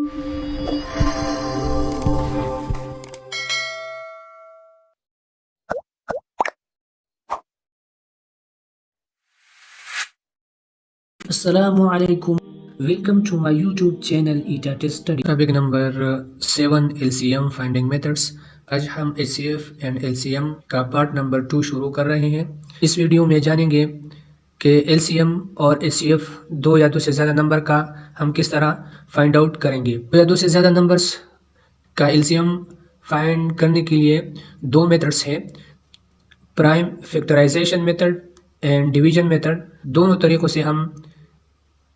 Assalamualaikum. Welcome to my YouTube channel ETA Test Study. Topic number 7 LCM finding methods. आज हम HCF and LCM का part number 2 शुरू कर रहे हैं। इस वीडियो में जानेंगे कि LCM और HCF दो या दो से ज़्यादा नंबर का हम किस तरह फाइंड आउट करेंगे। दो या दो से ज़्यादा नंबर्स का LCM फाइंड करने के लिए दो मेथड्स हैं, prime factorisation method and division method. दोनों तरीक़ों से हम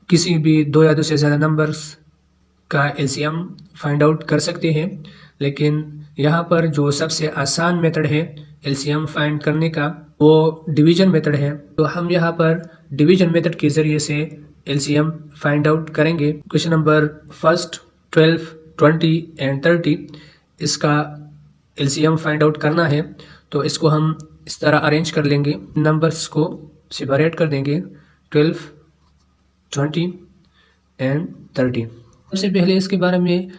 किसी भी दो या दो से ज़्यादा नंबर्स का LCM फाइंड आउट कर सकते हैं, लेकिन यहाँ पर जो सबसे आसान मेथड है LCM फाइंड करने का वो डिवीजन मेथड है। तो हम यहाँ पर डिवीजन मेथड के ज़रिए से LCM फाइंड आउट करेंगे। क्वेश्चन नंबर फर्स्ट 12, 20 एंड 30 इसका LCM फाइंड आउट करना है। तो इसको हम इस तरह अरेंज कर लेंगे, नंबर्स को सेपरेट कर देंगे 12, 20 एंड 30। सबसे पहले इसके बारे में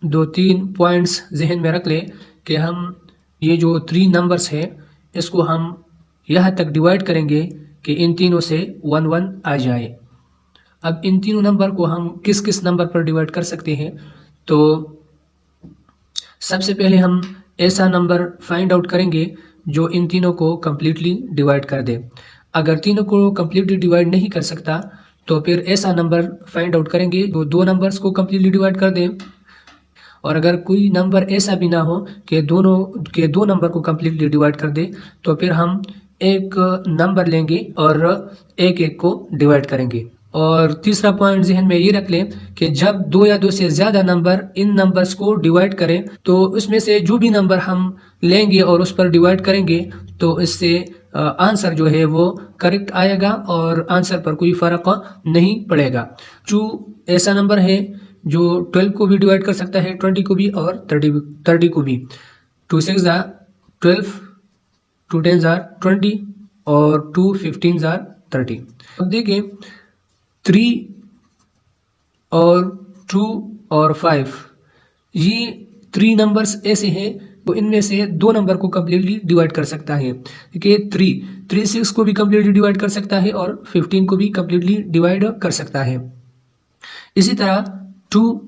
2-3 पॉइंट्स जहन में रख लें कि हम ये जो 3 नंबर्स हैं इसको हम यहाँ तक डिवाइड करेंगे कि इन तीनों से 1-1 आ जाए। अब इन तीनों नंबर को हम किस किस नंबर पर डिवाइड कर सकते हैं, तो सबसे पहले हम ऐसा नंबर फाइंड आउट करेंगे जो इन तीनों को कम्प्लीटली डिवाइड कर दे। अगर तीनों को कम्प्लीटली डिवाइड नहीं कर सकता तो फिर ऐसा नंबर फाइंड आउट करेंगे जो दो नंबर्स को कम्प्लीटली डिवाइड कर दे। और अगर कोई नंबर ऐसा भी ना हो कि दो नंबर को कम्प्लीटली डिवाइड कर दे, तो फिर हम एक नंबर लेंगे और एक एक को डिवाइड करेंगे। और तीसरा पॉइंट जहन में ये रख लें कि जब दो या दो से ज़्यादा नंबर इन नंबर्स को डिवाइड करें तो उसमें से जो भी नंबर हम लेंगे और उस पर डिवाइड करेंगे तो इससे आंसर जो है वो करेक्ट आएगा और आंसर पर कोई फ़र्क नहीं पड़ेगा। जो ऐसा नंबर है जो 12 को भी डिवाइड कर सकता है, 20 को भी और 30 को भी। 2 6 are 12, 2 10 are 20 और 2 15 are 30। अब देखिए 3 और 2 और 5 ये 3 नंबर्स ऐसे हैं तो इनमें से दो नंबर को कम्प्लीटली डिवाइड कर सकता है। देखिए 3 6 को भी कम्प्लीटली डिवाइड कर सकता है और 15 को भी कम्प्लीटली डिवाइड कर सकता है। इसी तरह 2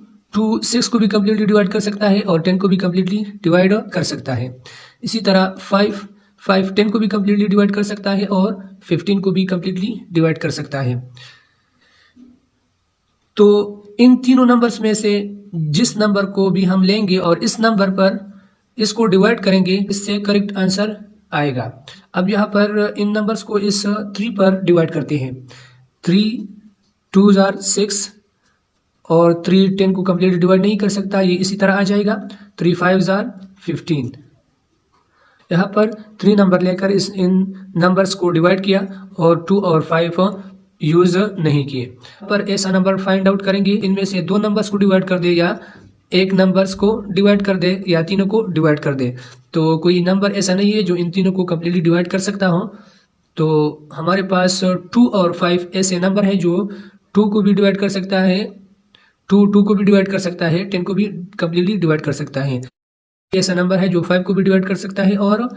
6 को भी कम्प्लीटली डिवाइड कर सकता है और 10 को भी कम्प्लीटली डिवाइड कर सकता है। इसी तरह 5 10 को भी कम्प्लीटली डिवाइड कर सकता है और 15 को भी कम्प्लीटली डिवाइड कर सकता है। तो इन तीनों नंबर्स में से जिस नंबर को भी हम लेंगे और इस नंबर पर इसको डिवाइड करेंगे, इससे करेक्ट आंसर आएगा। अब यहाँ पर इन नंबर्स को इस 3 पर डिवाइड करते हैं। 3 2 are 6 और 3 10 को कम्प्लीटली डिवाइड नहीं कर सकता, ये इसी तरह आ जाएगा। 3 5 are 15। यहाँ पर 3 नंबर लेकर इन नंबर्स को डिवाइड किया और 2 और 5 यूज़ नहीं किए। पर ऐसा नंबर फाइंड आउट करेंगे, इनमें से दो नंबर्स को डिवाइड कर दे या एक नंबर्स को डिवाइड कर दे या तीनों को डिवाइड कर दे। तो कोई नंबर ऐसा नहीं है जो इन तीनों को कम्प्लीटली डिवाइड कर सकता हो। तो हमारे पास 2 और 5 ऐसे नंबर हैं जो 2 को भी डिवाइड कर सकता है, 2 को भी डिवाइड कर सकता है, 10 को भी कम्प्लीटली डिवाइड कर सकता है। ऐसा नंबर है जो 5 को भी डिवाइड कर सकता है और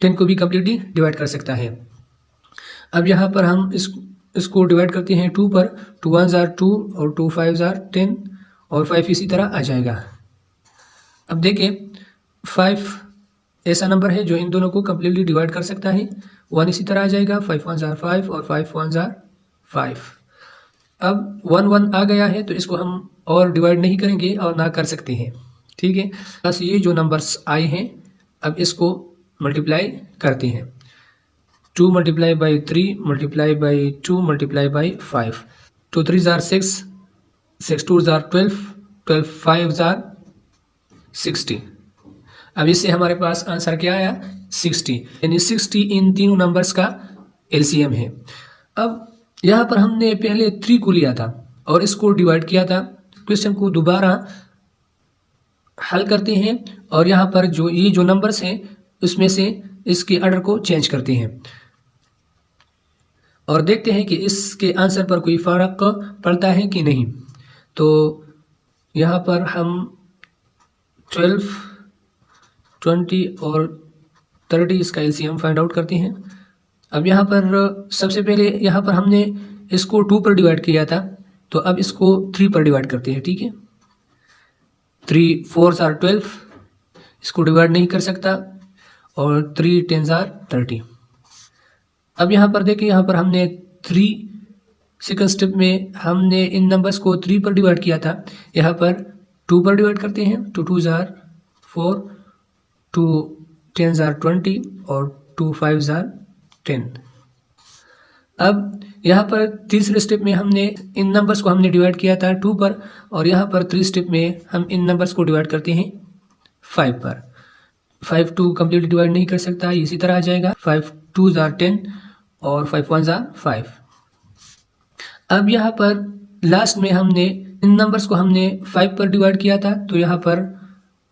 10 को भी कम्प्लीटली डिवाइड कर सकता है। अब यहाँ पर हम इसको डिवाइड करते हैं 2 पर। 2 1 are 2 और 2 5 are 10 और 5 इसी तरह आ जाएगा। अब देखिए 5 ऐसा नंबर है जो इन दोनों को कम्प्लीटली डिवाइड कर सकता है। 1 इसी तरह आ जाएगा। 5 1 are 5 और 5 1 are 5। अब 1 1 आ गया है तो इसको हम और डिवाइड नहीं करेंगे और ना कर सकते हैं, ठीक है। बस ये जो नंबर्स आए हैं अब इसको मल्टीप्लाई करते हैं। 2 multiplied by 3 multiplied by 2 multiplied by 5। 2 3s are 6, 6 2s are 12, 12 5s are 60। अब इससे हमारे पास आंसर क्या आया? 60। यानी 60 इन तीनों नंबर्स का LCM है। अब यहाँ पर हमने पहले 3 को लिया था और इसको डिवाइड किया था। क्वेश्चन को दोबारा हल करते हैं और यहाँ पर ये जो नंबर्स हैं उसमें से इसके ऑर्डर को चेंज करते हैं और देखते हैं कि इसके आंसर पर कोई फ़र्क पड़ता है कि नहीं। तो यहाँ पर हम 12, 20 और 30 इसका एलसीएम फाइंड आउट करते हैं। अब यहाँ पर सबसे पहले यहाँ पर हमने इसको 2 पर डिवाइड किया था, तो अब इसको 3 पर डिवाइड करते हैं। ठीक है, 3 4s are 12, इसको डिवाइड नहीं कर सकता, और 3 10s are 30। अब यहाँ पर देखिए, यहाँ पर हमने 3 सेकंड स्टेप में हमने इन नंबर्स को 3 पर डिवाइड किया था, यहाँ पर 2 पर डिवाइड करते हैं। 2 2s are 4, 2 10s are 20 और 2 5s are 10। अब यहाँ पर तीसरे स्टेप में हमने इन नंबर्स को हमने डिवाइड किया था 2 पर, और यहाँ पर 3 स्टेप में हम इन नंबर्स को डिवाइड करते हैं 5 पर। 5 2 कम्प्लीटली डिवाइड नहीं कर सकता, इसी तरह आ जाएगा। 5 2s are 10 और 5 1s are 5। अब यहाँ पर लास्ट में हमने इन नंबर्स को हमने 5 पर डिवाइड किया था, तो यहाँ पर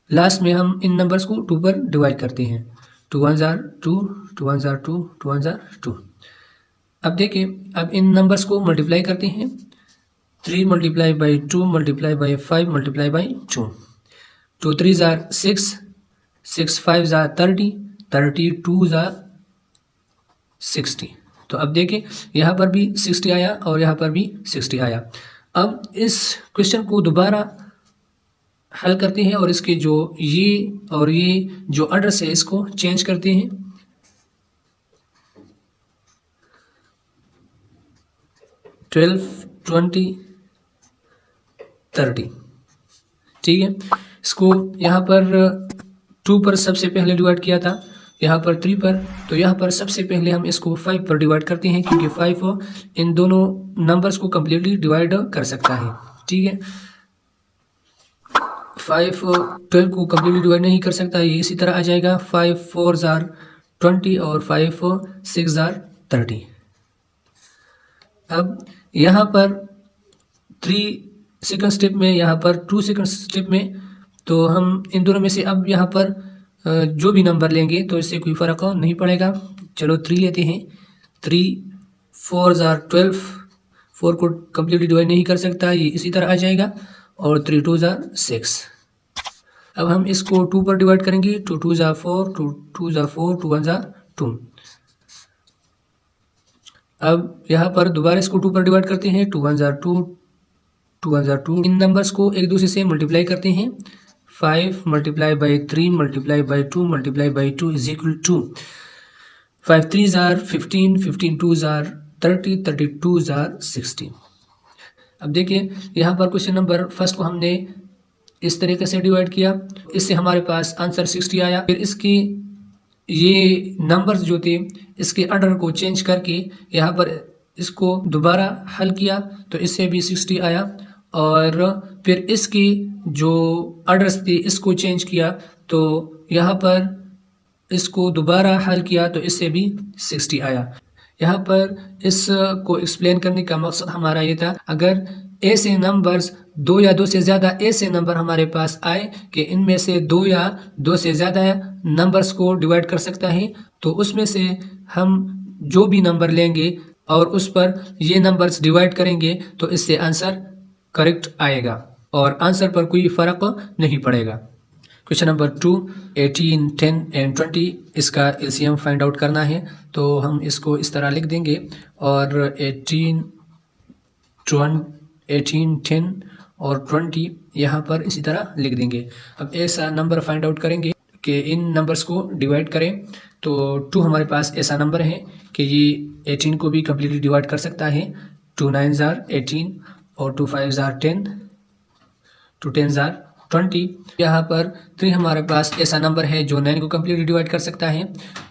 लास्ट में हम इन नंबर्स को 2 पर डिवाइड करते हैं। 2 1s are 2, 2 1s are 2, 2 1s are 2। अब देखिए, अब इन नंबर्स को मल्टीप्लाई करते हैं। 3 multiplied by 2 multiplied by 5 multiplied by 2। 2 3s are 6, 6 5s are 30, 30 2s are 60। तो अब देखिए, यहाँ पर भी 60 आया और यहाँ पर भी 60 आया। अब इस क्वेश्चन को दोबारा हल करते हैं और इसके जो ये और ये जो एड्रेस है इसको चेंज करते हैं। ट्वेल्व 20 30। ठीक है, इसको यहाँ पर 2 पर सबसे पहले डिवाइड किया था, यहाँ पर 3 पर, तो यहाँ पर सबसे पहले हम इसको 5 पर डिवाइड करते हैं, क्योंकि 5 इन दोनों नंबर्स को कम्प्लीटली डिवाइड कर सकता है। ठीक है, 5 12 को कम्प्लीटली डिवाइड नहीं कर सकता, ये इसी तरह आ जाएगा। 5 4s are 20 और 5 6s are 30। अब यहाँ पर 3 सेकंड स्टेप में, यहाँ पर 2 सेकंड स्टेप में, तो हम इन दोनों में से अब यहाँ पर जो भी नंबर लेंगे तो इससे कोई फ़र्क नहीं पड़ेगा। चलो 3 लेते हैं। 3 4s are 12, 4 को कम्प्लीटली डिवाइड नहीं कर सकता, ये इसी तरह आ जाएगा, और 3 2s are 6। अब हम इसको 2 पर डिवाइड करेंगे। 2 2s are 4, 2 2s are 4, 2 1s are 2। अब यहाँ पर दोबारा इसको 2 पर डिवाइड करते हैं। 2 1s are 2, 2 1s are 2। In numbers को एक दूसरे से मल्टीप्लाई करते हैं। 5 multiplied by 3 multiplied by 2 multiplied by 2 is equal to 5 3s are 15, 15 2s are 30, 30 2s are 60। अब देखिए, यहाँ पर क्वेश्चन नंबर फर्स्ट को हमने इस तरीके से डिवाइड किया, इससे हमारे पास आंसर 60 आया। फिर इसकी ये नंबर्स जो थे इसके ऑर्डर को चेंज करके यहाँ पर इसको दोबारा हल किया, तो इससे भी 60 आया, और फिर इसकी जो एड्रेस थी इसको चेंज किया, तो यहाँ पर इसको दोबारा हल किया तो इससे भी 60 आया। यहाँ पर इसको एक्सप्लेन करने का मकसद हमारा ये था, अगर ऐसे नंबर्स 2 या 2 से ज़्यादा ऐसे नंबर हमारे पास आए कि इनमें से 2 या 2 से ज़्यादा नंबर्स को डिवाइड कर सकता है, तो उसमें से हम जो भी नंबर लेंगे और उस पर ये नंबर्स डिवाइड करेंगे तो इससे आंसर करेक्ट आएगा और आंसर पर कोई फ़र्क नहीं पड़ेगा। क्वेश्चन नंबर 2, 18 10 एंड 20 इसका एलसीएम फाइंड आउट करना है, तो हम इसको इस तरह लिख देंगे, और 18 10 और 20 यहाँ पर इसी तरह लिख देंगे। अब ऐसा नंबर फाइंड आउट करेंगे कि इन नंबर्स को डिवाइड करें, तो 2 हमारे पास ऐसा नंबर है कि ये 18 को भी कम्प्लीटली डिवाइड कर सकता है। 2 9s are 18 और 2 5s are 10, 2 10s are 20। यहाँ पर 3 हमारे पास ऐसा नंबर है जो 9 को कम्प्लीटली डिवाइड कर सकता है,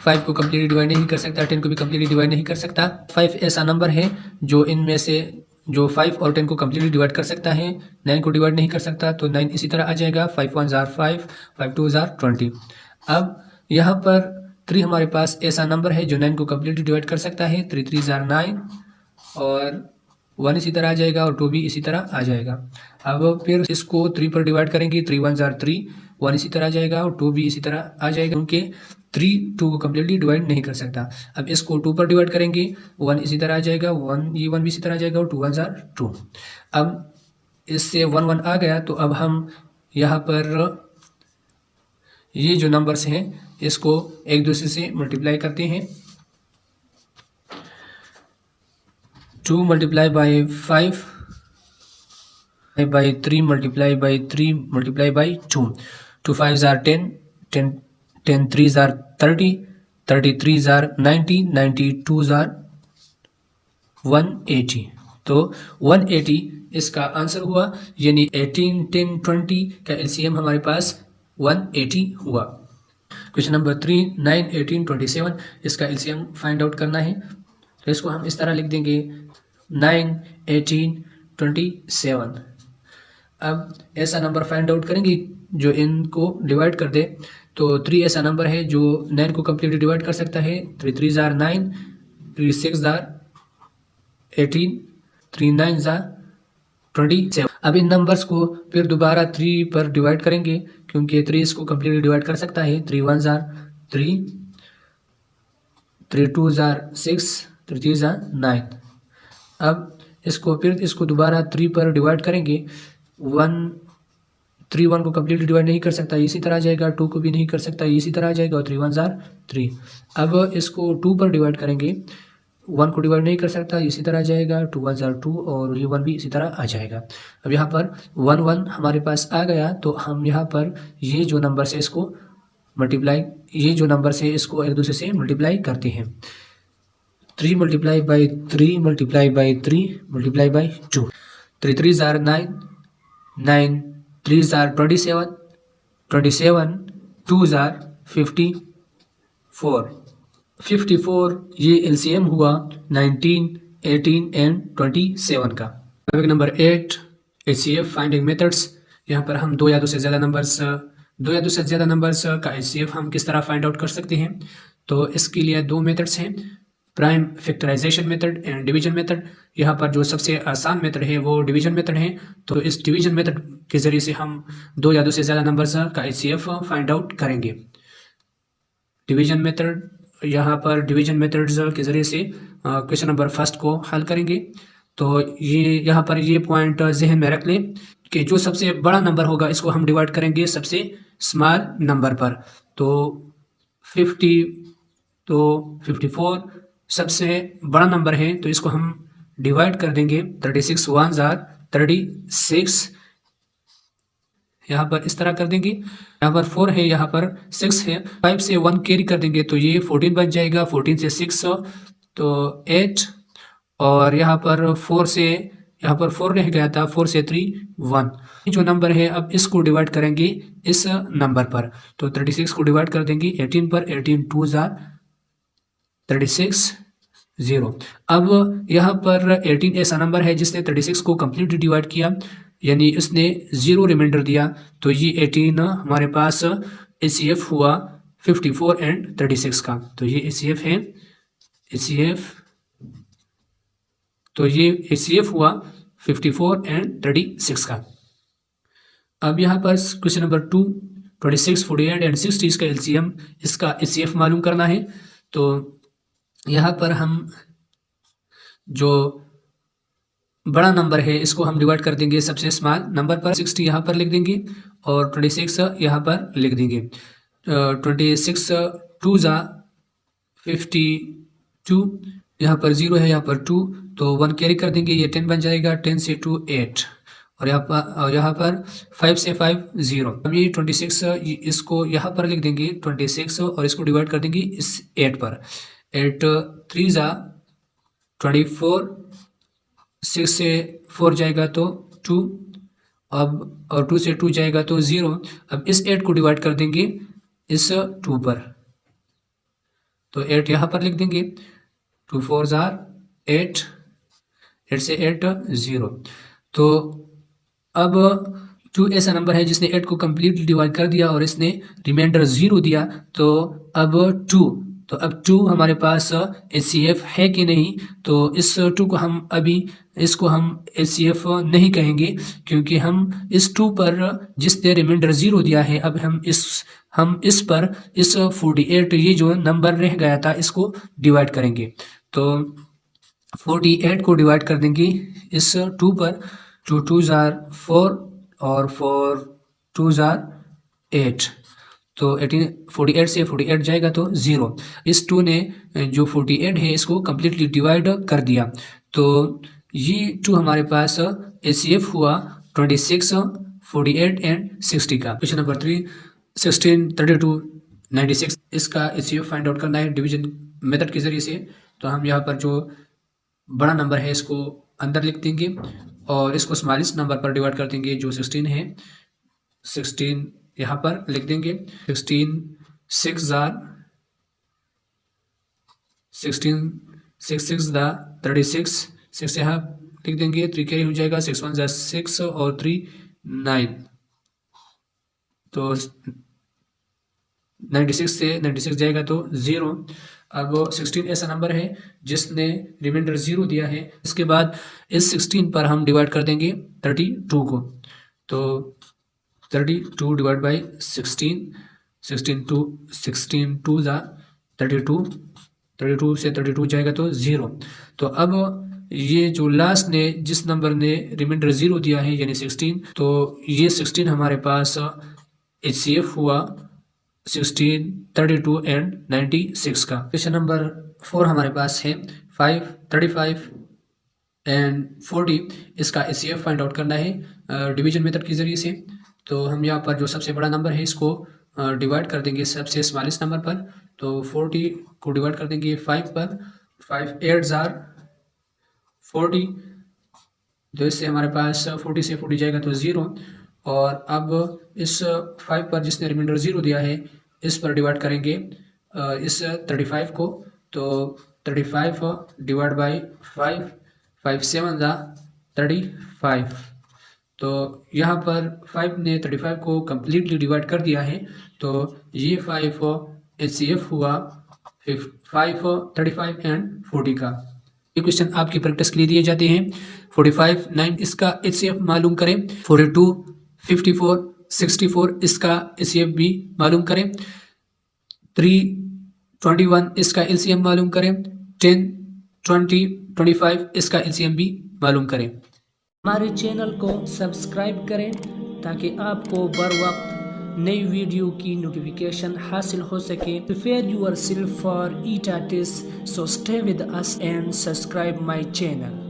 5 को कम्प्लीटली डिवाइड नहीं कर सकता, 10 को भी कम्प्लीटली डिवाइड नहीं कर सकता। 5 ऐसा नंबर है जो इनमें से जो 5 और 10 को कम्प्लीटली डिवाइड कर सकता है, 9 को डिवाइड नहीं कर सकता, तो 9 इसी तरह आ जाएगा। 5 1s are 5, 5 2s are 20। अब यहाँ पर 3 हमारे पास ऐसा नंबर है जो 9 को कम्प्लीटली डिवाइड कर सकता है, 3 3s are 9 और 1 इसी तरह आ जाएगा और 2 भी इसी तरह आ जाएगा। अब फिर इसको 3 पर डिवाइड करेंगे, 3 1s are 3, 1 इसी तरह आ जाएगा और 2 भी इसी तरह आ जाएगा, क्योंकि 3 2 को कम्प्लीटली डिवाइड नहीं कर सकता। अब इसको 2 पर डिवाइड करेंगे, 1 इसी तरह आ जाएगा, 1 भी इसी तरह आ जाएगा और 2 1s are 2। अब इससे 1 1 आ गया, तो अब हम यहाँ पर ये जो नंबर्स हैं इसको एक दूसरे से मल्टीप्लाई करते हैं। 2 multiply by 5 by 3 multiply by 3 multiply by 2, 2 5s are 10, 10 10 3s are 30, 30 3s are 90, 90 2s are 180। तो 180 इसका आंसर हुआ, यानी 18 10 20 का एलसीएम हमारे पास 180 हुआ। क्वेश्चन नंबर 3, 9 18 27 इसका एलसीएम फाइंड आउट करना है। तो इसको हम इस तरह लिख देंगे 9 18 27। अब ऐसा नंबर फाइंड आउट करेंगे जो इनको डिवाइड कर दे। तो 3 ऐसा नंबर है जो 9 को कम्प्लीटली डिवाइड कर सकता है। 3 3s are 9, 3 6s are 18, 3 9s are 27। अब इन नंबर्स को फिर दोबारा 3 पर डिवाइड करेंगे, क्योंकि 3 इसको कम्प्लीटली डिवाइड कर सकता है। 3 1s are 3, 3 2s are 6, 3 3s are 9। अब इसको दोबारा 3 पर डिवाइड करेंगे। 3 1 को कम्प्लीटली डिवाइड नहीं कर सकता, इसी तरह आ जाएगा। 2 को भी नहीं कर सकता, इसी तरह आ जाएगा। और 3 1s are 3। अब इसको 2 पर डिवाइड करेंगे। 1 को डिवाइड नहीं कर सकता, इसी तरह आ जाएगा। 2 1s are 2 और ये 1 भी इसी तरह आ जाएगा। अब यहाँ पर 1 1 हमारे पास आ गया, तो हम यहाँ पर ये जो नंबर से इसको एक दूसरे से मल्टीप्लाई करते हैं। 3 multiply by 3 multiply by 3 multiply by 2, 3 3s are 9, 9 3s are 27, 27 2s are 54, 54 ये एलसीएम हुआ 19 18 एंड 27 का। Topic number 8, HCF finding methods. यहाँ पर हम दो या दो से ज़्यादा नंबर्स का एचसीएफ हम किस तरह फाइंड आउट कर सकते हैं। तो इसके लिए दो मेथड्स हैं, prime factorisation method and division method. यहाँ पर जो सबसे आसान मेथड है वो डिवीजन मेथड है। तो इस डिवीजन मेथड के ज़रिए से हम दो या दो से ज़्यादा नंबर्स का एचसीएफ फाइंड आउट करेंगे। डिवीजन मेथड, यहाँ पर डिवीजन मेथड्स के ज़रिए से क्वेश्चन नंबर फर्स्ट को हल करेंगे। तो यहाँ पर ये पॉइंट जहन में रख लें कि जो सबसे बड़ा नंबर होगा इसको हम डिवाइड करेंगे सबसे स्मॉल नंबर पर। तो 54 सबसे बड़ा नंबर है, तो इसको हम डिवाइड कर देंगे। 36 1s are 36, यहाँ पर इस तरह कर देंगे। यहाँ पर 4 है, यहाँ पर 6 है। 5 से 1 कैरी कर देंगे तो ये 14 बन जाएगा। 14 से 6 तो 8, और यहाँ पर 4 रह गया था। 4 से 3 1। जो नंबर है अब इसको डिवाइड करेंगे इस नंबर पर। तो 36 को डिवाइड कर देंगे 18 पर। 18 2s are 36 0। अब यहाँ पर 18 ऐसा नंबर है जिसने 36 को कम्प्लीटली डिवाइड किया, यानी उसने 0 रिमाइंडर दिया। तो ये 18 हमारे पास एचसीएफ हुआ 54 एंड 36 का। तो ये एचसीएफ है, तो ये एचसीएफ हुआ 54 एंड 36 का। अब यहाँ पर क्वेश्चन नंबर 2, 26 48 एंड 60 इसका एलसीएम, इसका एचसीएफ मालूम करना है। तो यहाँ पर हम जो बड़ा नंबर है इसको हम डिवाइड कर देंगे सबसे स्मॉल नंबर पर। 60 यहाँ पर लिख देंगे और 26 यहाँ पर लिख देंगे। 26 2s are 52, यहाँ पर 0 है, यहाँ पर 2, तो 1 कैरी कर देंगे, ये 10 बन जाएगा। 10 से 2 8, और यहाँ पर 5 से 5 0। अब ये 26 इसको यहाँ पर लिख देंगे 26, और इसको डिवाइड कर देंगे इस 8 पर। 8 3s are 24, 6 से 4 जाएगा तो 2, अब और 2 से 2 जाएगा तो 0। अब इस 8 को डिवाइड कर देंगे इस 2 पर, तो 8 यहाँ पर लिख देंगे। 2 4s are 8, 8 से 8 0। तो अब 2 ऐसा नंबर है जिसने 8 को कम्प्लीटली डिवाइड कर दिया और इसने रिमाइंडर 0 दिया। तो अब 2 हमारे पास एचसीएफ है कि नहीं। तो इस 2 को हम एचसीएफ नहीं कहेंगे, क्योंकि हम इस 2 पर जिसने रिमाइंडर 0 दिया है, अब हम इस पर 48 ये जो नंबर रह गया था इसको डिवाइड करेंगे। तो 48 को डिवाइड कर देंगे इस 2 पर। 2 2 जार 4 और 4 2 जार 8, तो 18 48 से 48 जाएगा तो 0। इस 2 ने जो 48 है इसको कम्प्लीटली डिवाइड कर दिया, तो ये 2 हमारे पास HCF हुआ 26, 48 एंड 60 का। क्वेश्चन नंबर 3, 16, 32, 96 इसका HCF फाइंड आउट करना है डिवीजन मेथड के जरिए से। तो हम यहाँ पर जो बड़ा नंबर है इसको अंदर लिख देंगे और इसको स्मॉलेस्ट नंबर पर डिवाइड कर देंगे जो 16 है। 16 यहाँ पर लिख देंगे। 16 6 जार 16 6 6 दा 36, 6 यहाँ लिख देंगे, 3 कैरी हो जाएगा, 6 1 जार 6 और 3 9, तो 96 से 96 जाएगा तो 0। अब 16 ऐसा नंबर है जिसने रिमाइंडर 0 दिया है। इसके बाद इस 16 पर हम डिवाइड कर देंगे 32 को, तो 32 डिवाइड बाई 16, 16 2 ज़ा 32, 32 से 32 जाएगा तो 0। तो अब ये जो लास्ट ने जिस नंबर ने रिमाइंडर 0 दिया है यानी 16, तो ये 16 हमारे पास HCF हुआ 16, 32 एंड 96 का। क्वेश्चन नंबर 4 हमारे पास है 5, 35 एंड 40 इसका HCF फाइंड आउट करना है डिवीजन मेथड के जरिए से। तो हम यहाँ पर जो सबसे बड़ा नंबर है इसको डिवाइड कर देंगे सबसे स्मॉलेस्ट नंबर पर, तो 40 को डिवाइड कर देंगे 5 पर, 5 8 जार 40, तो इससे हमारे पास 40 से 40 जाएगा तो 0। और अब इस 5 पर जिसने रिमाइंडर 0 दिया है इस पर डिवाइड करेंगे इस 35 को, तो 35 डिवाइड बाई 5, 5 7 ज़ा 35, तो यहाँ पर 5 ने 35 को कम्प्लीटली डिवाइड कर दिया है, तो ये 5 HCF हुआ 5, 35 एंड 40 का। ये क्वेश्चन आपकी प्रैक्टिस के लिए दिए जाते हैं। 45 9 इसका HCF मालूम करें, 42 54 64 इसका HCF भी मालूम करें, 3 21 इसका LCM मालूम करें, 10 20 25 इसका LCM भी मालूम करें। हमारे चैनल को सब्सक्राइब करें ताकि आपको बर वक्त नई वीडियो की नोटिफिकेशन हासिल हो सके। Prepare yourself for ETA test, so stay with us and subscribe my channel.